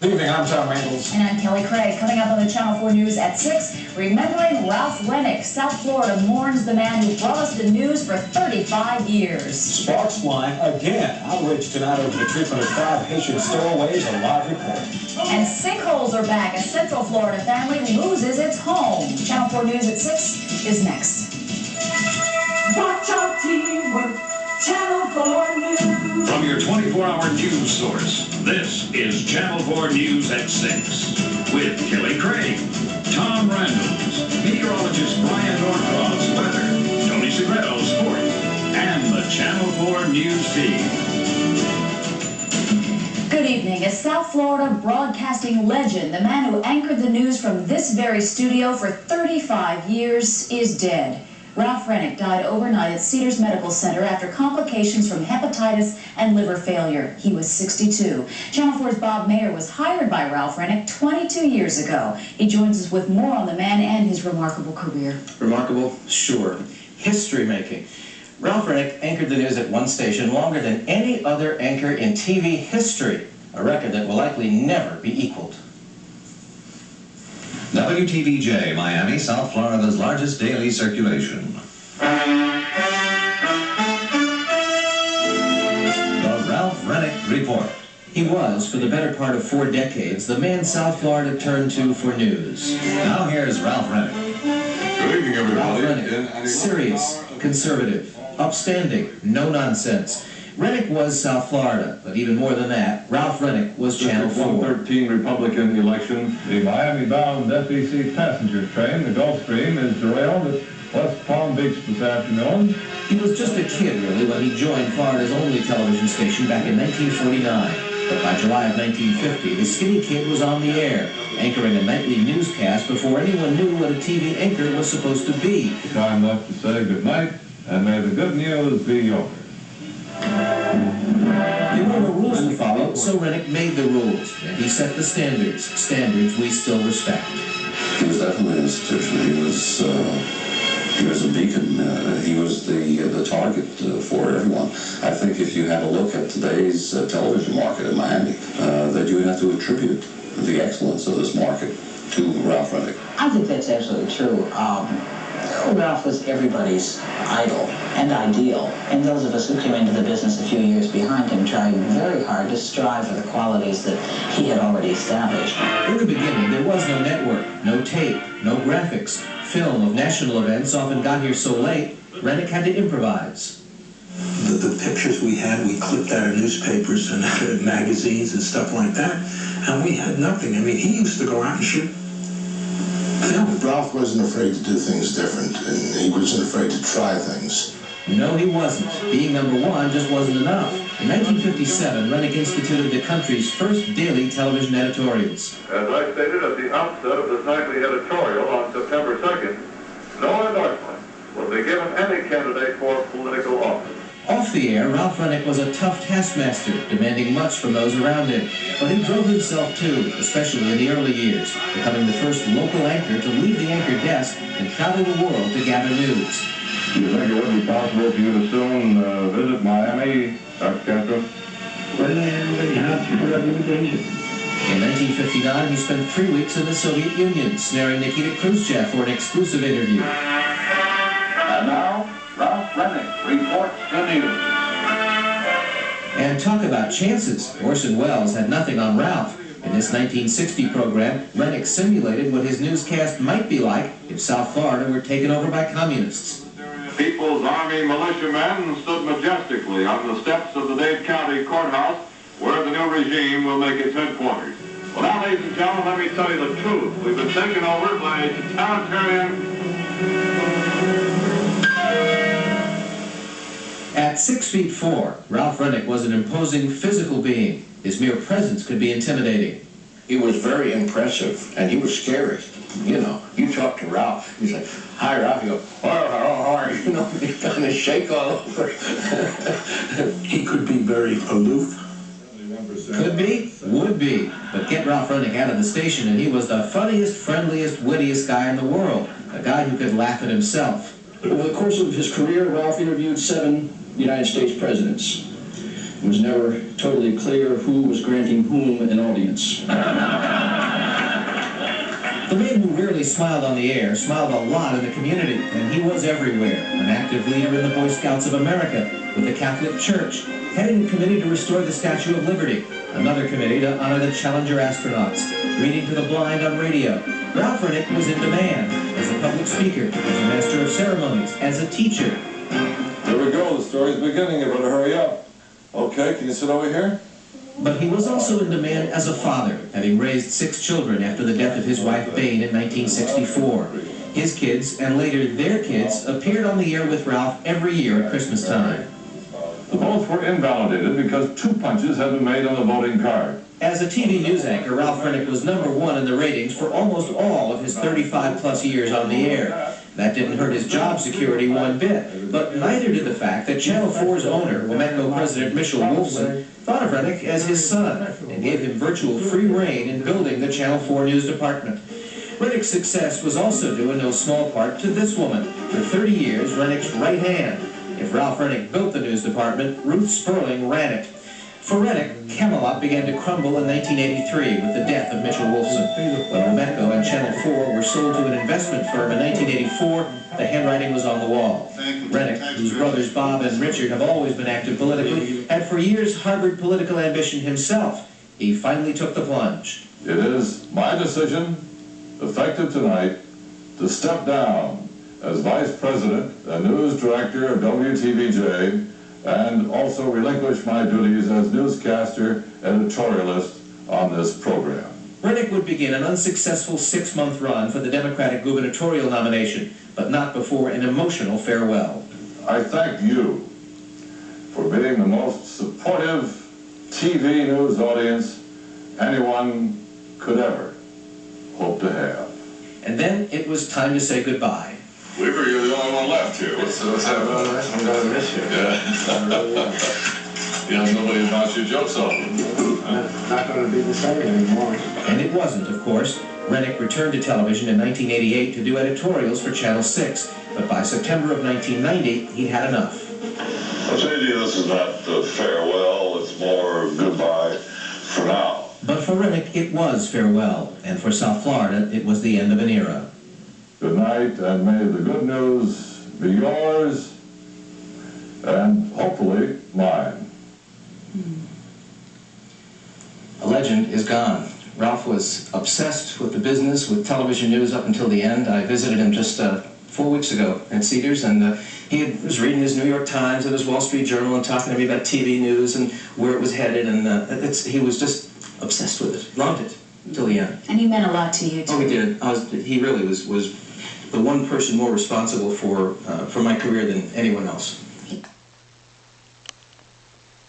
Good evening, I'm Tom Randalls. And I'm Kelly Craig. Coming up on the Channel 4 News at 6, remembering Ralph Rennick. South Florida mourns the man who brought us the news for 35 years. Sparks flying again. Outrage tonight over the treatment of 5 Haitian stowaways, a live report. And sinkholes are back. A Central Florida family loses its home. Channel 4 News at 6 is next. Watch our teamwork. Channel 4 News. From your 24-hour news source, this is Channel 4 News at 6. With Kelly Craig, Tom Randalls, meteorologist Brian Norcross, weather, Tony Segreto, sports, and the Channel 4 News team. Good evening. A South Florida broadcasting legend, the man who anchored the news from this very studio for 35 years, is dead. Ralph Rennick died overnight at Cedars Medical Center after complications from hepatitis and liver failure. He was 62. Channel 4's Bob Mayer was hired by Ralph Rennick 22 years ago. He joins us with more on the man and his remarkable career. Remarkable? Sure. History-making. Ralph Rennick anchored the news at one station longer than any other anchor in TV history, a record that will likely never be equaled. WTVJ, Miami, South Florida's largest daily circulation. The Ralph Rennick Report. He was, for the better part of 4 decades, the man South Florida turned to for news. Now here's Ralph Rennick. Good evening, everybody. Ralph Rennick, serious, conservative, upstanding, no nonsense. Rennick was South Florida, but even more than that, Ralph Rennick was Channel 4. 113 Republican election. The Miami-bound SEC passenger train, the Gulfstream, is derailed at West Palm Beach this afternoon. He was just a kid, really, when he joined Florida's only television station back in 1949. But by July of 1950, the skinny kid was on the air, anchoring a nightly newscast before anyone knew what a TV anchor was supposed to be. Time left to say good night, and may the good news be yours. There were no rules to follow, so Rennick made the rules, and he set the standards we still respect. He was definitely an institution. He was a beacon. He was the target for everyone. I think if you had a look at today's television market in Miami, that you would have to attribute the excellence of this market to Ralph Rennick. I think that's absolutely true. Ralph was everybody's idol and ideal, and those of us who came into the business a few years behind him tried very hard to strive for the qualities that he had already established. In the beginning, there was no network, no tape, no graphics. Film of national events often got here so late, Rennick had to improvise. The pictures we had, we clipped out of newspapers and out of magazines and stuff like that, and we had nothing. I mean, he used to go out and shoot film. Ralph wasn't afraid to do things different, and he wasn't afraid to try things. No, he wasn't. Being #1 just wasn't enough. In 1957, Rennick instituted the country's first daily television editorials. As I stated at the outset of this nightly editorial on September 2nd, no endorsement will be given any candidate for political office. Off the air, Ralph Rennick was a tough taskmaster, demanding much from those around him. But he drove himself too, especially in the early years, becoming the first local anchor to leave the anchor desk and travel the world to gather news. Do you think it would be possible for you to soon visit Miami, Dr. Castro? Well, everybody has to put up an invitation. In 1959, he spent 3 weeks in the Soviet Union, snaring Nikita Khrushchev for an exclusive interview. And now, Ralph Rennick reports the news. And talk about chances. Orson Welles had nothing on Ralph. In this 1960 program, Rennick simulated what his newscast might be like if South Florida were taken over by communists. People's Army militiamen stood majestically on the steps of the Dade County Courthouse, where the new regime will make its headquarters. Well, now, ladies and gentlemen, let me tell you the truth. We've been taken over by a totalitarian... At 6'4", Ralph Rennick was an imposing physical being. His mere presence could be intimidating. He was very impressive, and he was scary. You know, you talk to Ralph, he's like, "Hi, Ralph." You go, "How are you?" You know, he kind of shake all over. He could be very aloof. Could be, would be. But get Ralph Rennick out of the station, and he was the funniest, friendliest, wittiest guy in the world. A guy who could laugh at himself. Over the course of his career, Ralph interviewed 7 United States presidents. It was never totally clear who was granting whom an audience. certainly smiled on the air, smiled a lot in the community, and he was everywhere. An active leader in the Boy Scouts of America, with the Catholic Church, heading a committee to restore the Statue of Liberty, another committee to honor the Challenger astronauts, reading to the blind on radio. Ralph Rennick was in demand as a public speaker, as a master of ceremonies, as a teacher. There we go, the story's beginning, you better hurry up. Okay, can you sit over here? But he was also in demand as a father, having raised 6 children after the death of his wife Bain in 1964. His kids, and later their kids, appeared on the air with Ralph every year at Christmas time. The votes were invalidated because 2 punches had been made on the voting card. As a TV news anchor, Ralph Rennick was #1 in the ratings for almost all of his 35-plus years on the air. That didn't hurt his job security one bit, but neither did the fact that Channel 4's owner, WOMECO President Mitchell Wolfson, thought of Rennick as his son and gave him virtual free rein in building the Channel 4 news department. Rennick's success was also due in no small part to this woman, for 30 years Rennick's right hand. If Ralph Rennick built the news department, Ruth Sperling ran it. For Rennick, Camelot began to crumble in 1983 with the death of Mitchell Wolfson. When WOMECO and Channel 4 were sold to an investment firm in 1984, the handwriting was on the wall. Rennick, whose brothers Bob and Richard have always been active politically, had for years harbored political ambition himself. He finally took the plunge. It is my decision, effective tonight, to step down as Vice President and News Director of WTVJ, and also relinquish my duties as newscaster editorialist on this program. Rennick would begin an unsuccessful 6-month run for the Democratic gubernatorial nomination, but not before an emotional farewell. I thank you for being the most supportive TV news audience anyone could ever hope to have. And then it was time to say goodbye. Weaver, you're the only one left here. What's happening? I'm going to miss you. Yeah. You know, nobody announced your jokes on Not going to be the same anymore. And it wasn't, of course. Rennick returned to television in 1988 to do editorials for Channel 6, but by September of 1990, he'd had enough. I'll say to you, this is not farewell, it's more goodbye for now. But for Rennick, it was farewell, and for South Florida, it was the end of an era. Good night, and may the good news be yours, and hopefully mine. A legend is gone. Ralph was obsessed with the business, with television news up until the end. I visited him just 4 weeks ago at Cedars, and he was reading his New York Times and his Wall Street Journal and talking to me about TV news and where it was headed, and he was just obsessed with it, loved it until the end. And he meant a lot to you, too. Oh, he did. He really was the one person more responsible for my career than anyone else.